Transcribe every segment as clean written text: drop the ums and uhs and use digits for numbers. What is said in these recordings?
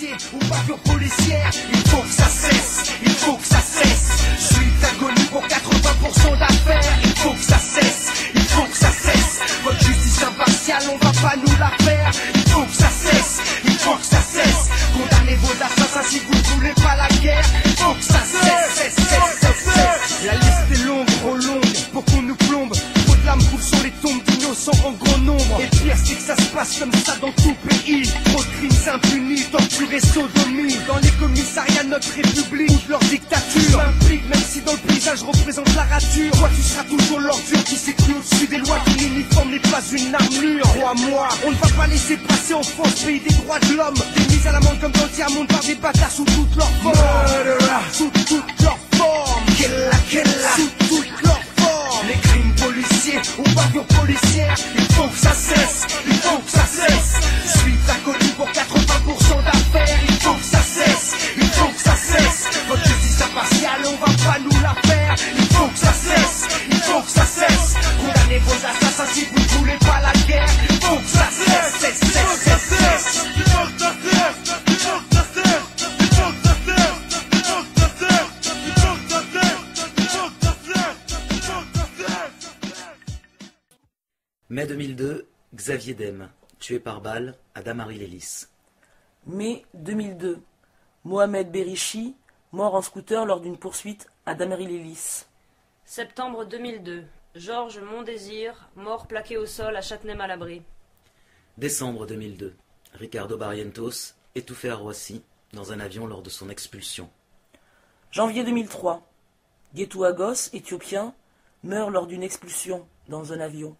policiers ou bavures policières. Il faut que ça cesse, il faut que ça cesse. Suite d'agonie pour 80% d'affaires. Il faut que ça cesse, il faut que ça cesse. Votre justice impartiale, on va pas nous la faire. Il faut que ça cesse, il faut que ça cesse. Condamnez vos assassins si vous ne voulez pas la guerre. Il faut que ça cesse, cesse. La liste est longue, trop longue, pour qu'on nous plombe. Trop de larmes coulent sur les tombes d'innocents en grand nombre. Et pire, c'est que ça se passe comme ça dans tout pays. Trop de crimes impunis, torture et sodomie. Dans les commissariats de notre république, ou de leur dictature m'implique, même si dans le paysage représente la rature. Toi tu seras toujours l'ordure qui s'écrit au-dessus des lois. Ton uniforme n'est pas une armure. Crois-moi, on ne va pas laisser passer en France, pays des droits de l'homme. Des mises à l'amende comme dans le tiers-monde par des bâtards sous toutes leurs formes. Sous toutes leurs formes. Sous toutes leurs formes. Les crimes policiers ou bavures policières. Il faut que ça cesse, il faut que ça cesse. Suite inconnue pour 80% d'affaires. Il faut que ça cesse, il faut que ça cesse. Votre justice impartiale, on va pas nous la faire. Il faut que ça cesse, il faut que ça cesse. Condamnez vos assassins si vous ne voulez pas la guerre. Il faut que ça cesse, cesse. Il faut que ça cesse, il faut que ça cesse. Il faut que ça cesse, il faut que ça cesse. Il faut que ça cesse, il faut que ça cesse. Il faut que ça cesse, il faut que ça cesse. Mai 2002, Xavier Dème, tué par balle à Damary-Lélis. Mai 2002, Mohamed Berichi, mort en scooter lors d'une poursuite à Damary-Lélis. Septembre 2002, Georges Mondésir, mort plaqué au sol à Châtenay-Malabry. Décembre 2002, Ricardo Barrientos, étouffé à Roissy dans un avion lors de son expulsion. Janvier 2003, Getu Agos, éthiopien, meurt lors d'une expulsion dans un avion.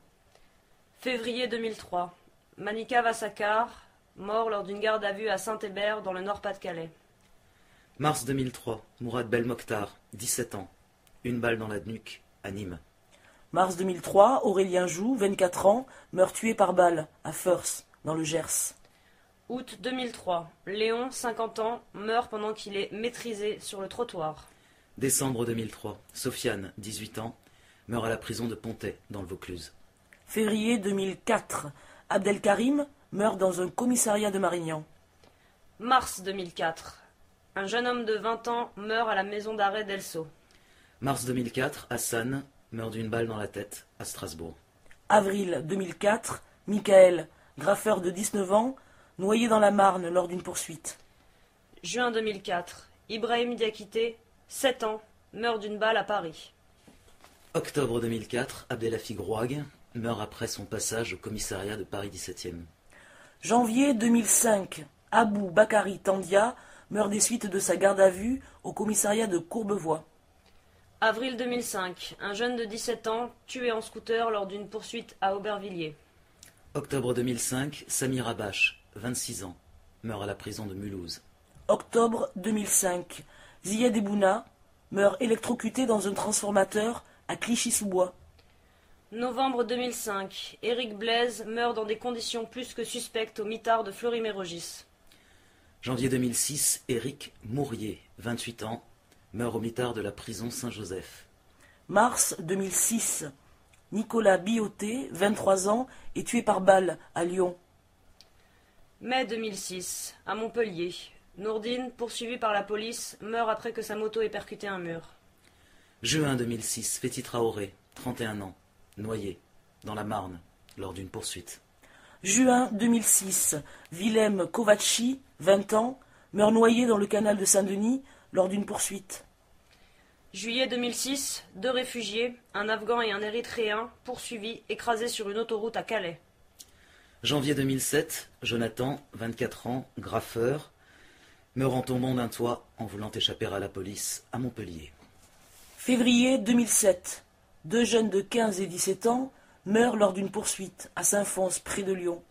Février 2003, Manika Vassakar, mort lors d'une garde à vue à Saint-Hébert dans le Nord-Pas-de-Calais. Mars 2003, Mourad Belmokhtar, 17 ans, une balle dans la nuque à Nîmes. Mars 2003, Aurélien Joux, 24 ans, meurt tué par balle à Feurs, dans le Gers. Août 2003, Léon, 50 ans, meurt pendant qu'il est maîtrisé sur le trottoir. Décembre 2003, Sofiane, 18 ans, meurt à la prison de Pontet, dans le Vaucluse. Février 2004, Abdelkarim meurt dans un commissariat de Marignan. Mars 2004, un jeune homme de 20 ans meurt à la maison d'arrêt d'Elso. Mars 2004, Hassan meurt d'une balle dans la tête à Strasbourg. Avril 2004, Michael, graffeur de 19 ans, noyé dans la Marne lors d'une poursuite. Juin 2004, Ibrahim Diakité, 7 ans, meurt d'une balle à Paris. Octobre 2004, Abdelhafig Rouag meurt après son passage au commissariat de Paris 17e. Janvier 2005, Abou Bakari Tandia meurt des suites de sa garde à vue au commissariat de Courbevoie. Avril 2005, un jeune de 17 ans tué en scooter lors d'une poursuite à Aubervilliers. Octobre 2005, Samir Abache, 26 ans, meurt à la prison de Mulhouse. Octobre 2005, Ziad Ebouna meurt électrocuté dans un transformateur à Clichy-sous-Bois. Novembre 2005, Éric Blaise meurt dans des conditions plus que suspectes au mitard de Fleury-Mérogis. Janvier 2006, Éric Mourier, 28 ans, meurt au mitard de la prison Saint-Joseph. Mars 2006, Nicolas Bioté, 23 ans, est tué par balle à Lyon. Mai 2006, à Montpellier, Nourdine, poursuivi par la police, meurt après que sa moto ait percuté un mur. Juin 2006, Féti Traoré, 31 ans, noyé, dans la Marne, lors d'une poursuite. Juin 2006, Willem Kovaci, 20 ans, meurt noyé dans le canal de Saint-Denis lors d'une poursuite. Juillet 2006, 2 réfugiés, un Afghan et un Érythréen, poursuivis, écrasés sur une autoroute à Calais. Janvier 2007, Jonathan, 24 ans, graffeur, meurt en tombant d'un toit en voulant échapper à la police à Montpellier. Février 2007, 2 jeunes de 15 et 17 ans meurent lors d'une poursuite à Saint-Fons, près de Lyon.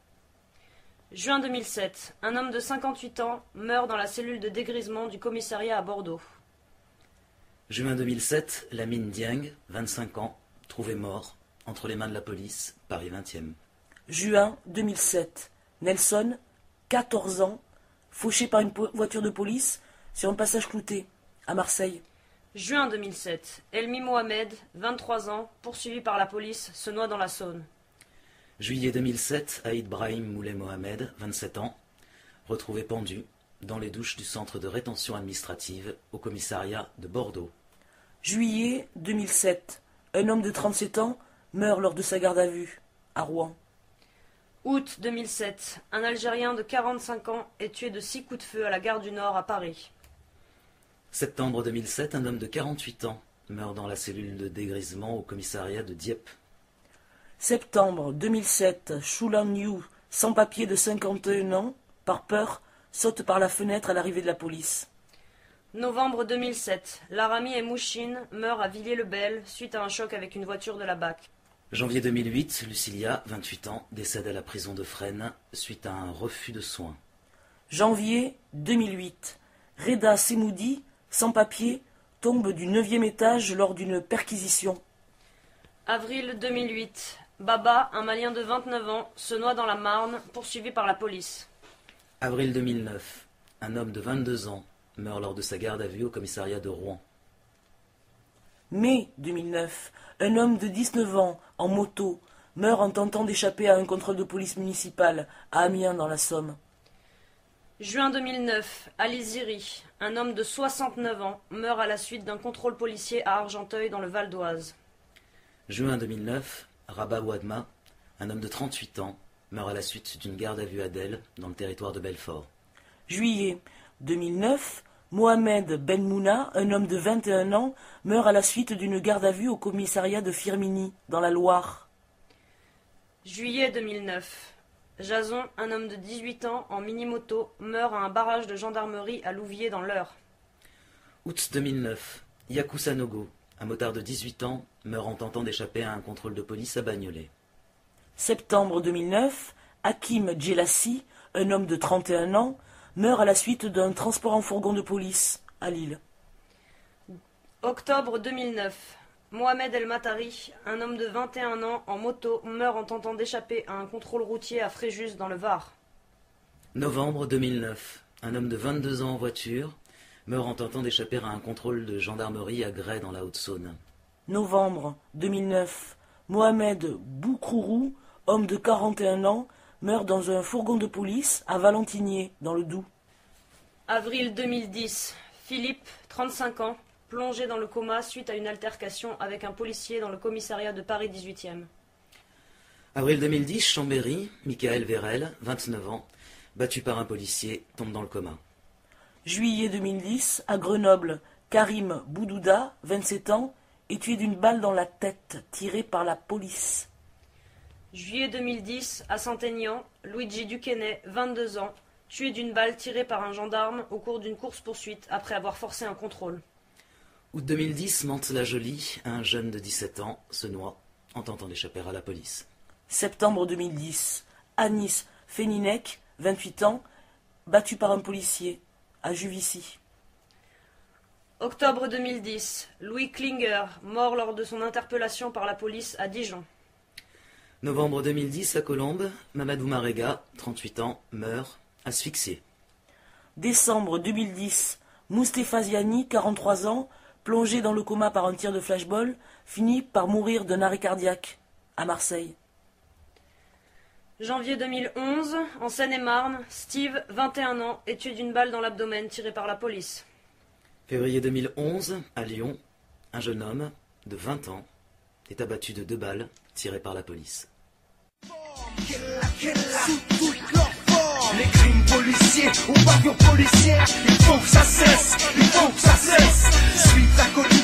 Juin 2007, un homme de 58 ans meurt dans la cellule de dégrisement du commissariat à Bordeaux. Juin 2007, Lamine Dieng, 25 ans, trouvé mort entre les mains de la police, Paris 20e. Juin 2007, Nelson, 14 ans, fauché par une voiture de police sur un passage clouté, à Marseille. Juin 2007, Elmi Mohamed, 23 ans, poursuivi par la police, se noie dans la Saône. Juillet 2007, Aïd Brahim Moulay Mohamed, 27 ans, retrouvé pendu dans les douches du centre de rétention administrative au commissariat de Bordeaux. Juillet 2007. Un homme de 37 ans meurt lors de sa garde à vue, à Rouen. Août 2007. Un Algérien de 45 ans est tué de 6 coups de feu à la gare du Nord à Paris. Septembre 2007. Un homme de 48 ans meurt dans la cellule de dégrisement au commissariat de Dieppe. Septembre 2007. Shulan Yu, sans papier de 51 ans, par peur, saute par la fenêtre à l'arrivée de la police. Novembre 2007. Laramie et Mouchine meurent à Villiers-le-Bel suite à un choc avec une voiture de la BAC. Janvier 2008. Lucilia, 28 ans, décède à la prison de Fresnes suite à un refus de soins. Janvier 2008. Reda Semoudi, sans papier, tombe du 9e étage lors d'une perquisition. Avril 2008. Baba, un Malien de 29 ans, se noie dans la Marne, poursuivi par la police. Avril 2009. Un homme de 22 ans meurt lors de sa garde à vue au commissariat de Rouen. Mai 2009. Un homme de 19 ans, en moto, meurt en tentant d'échapper à un contrôle de police municipale à Amiens dans la Somme. Juin 2009. Ali Ziri, un homme de 69 ans, meurt à la suite d'un contrôle policier à Argenteuil dans le Val d'Oise. Juin 2009. Rabat Ouadma, un homme de 38 ans, meurt à la suite d'une garde à vue à Delle, dans le territoire de Belfort. Juillet 2009. Mohamed Benmouna, un homme de 21 ans, meurt à la suite d'une garde à vue au commissariat de Firminy, dans la Loire. Juillet 2009. Jason, un homme de 18 ans, en mini-moto, meurt à un barrage de gendarmerie à Louviers dans l'Eure. Août 2009. Yakou Sanogo, un motard de 18 ans, meurt en tentant d'échapper à un contrôle de police à Bagnolet. Septembre 2009. Hakim Djelassi, un homme de 31 ans, meurt à la suite d'un transport en fourgon de police à Lille. Octobre 2009. Mohamed El Matari, un homme de 21 ans, en moto, meurt en tentant d'échapper à un contrôle routier à Fréjus dans le Var. Novembre 2009. Un homme de 22 ans en voiture meurt en tentant d'échapper à un contrôle de gendarmerie à Gray dans la Haute-Saône. Novembre 2009. Mohamed Boukrourou, homme de 41 ans, meurt dans un fourgon de police à Valentinier, dans le Doubs. Avril 2010. Philippe, 35 ans, plongé dans le coma suite à une altercation avec un policier dans le commissariat de Paris 18e. Avril 2010, Chambéry, Michael Vérel, 29 ans, battu par un policier, tombe dans le coma. Juillet 2010, à Grenoble, Karim Boudouda, 27 ans, est tué d'une balle dans la tête, tirée par la police. Juillet 2010, à Saint-Aignan, Luigi Duquesnet, 22 ans, tué d'une balle tirée par un gendarme au cours d'une course-poursuite après avoir forcé un contrôle. Août 2010, Mantes-la-Jolie, un jeune de 17 ans, se noie en tentant d'échapper à la police. Septembre 2010, Anis Féninec, 28 ans, battu par un policier, à Juvisy. Octobre 2010, Louis Klinger, mort lors de son interpellation par la police à Dijon. Novembre 2010, à Colombes, Mamadou Marega, 38 ans, meurt, asphyxié. Décembre 2010, Moustapha Ziani, 43 ans, plongé dans le coma par un tir de flashball, finit par mourir d'un arrêt cardiaque, à Marseille. Janvier 2011, en Seine-et-Marne, Steve, 21 ans, est tué d'une balle dans l'abdomen tirée par la police. Février 2011, à Lyon, un jeune homme de 20 ans est abattu de 2 balles tirées par la police. Sous toute leur forme. Les crimes policiers ou bavures policières, il faut que ça cesse, il faut que ça cesse. Suite à Colombes.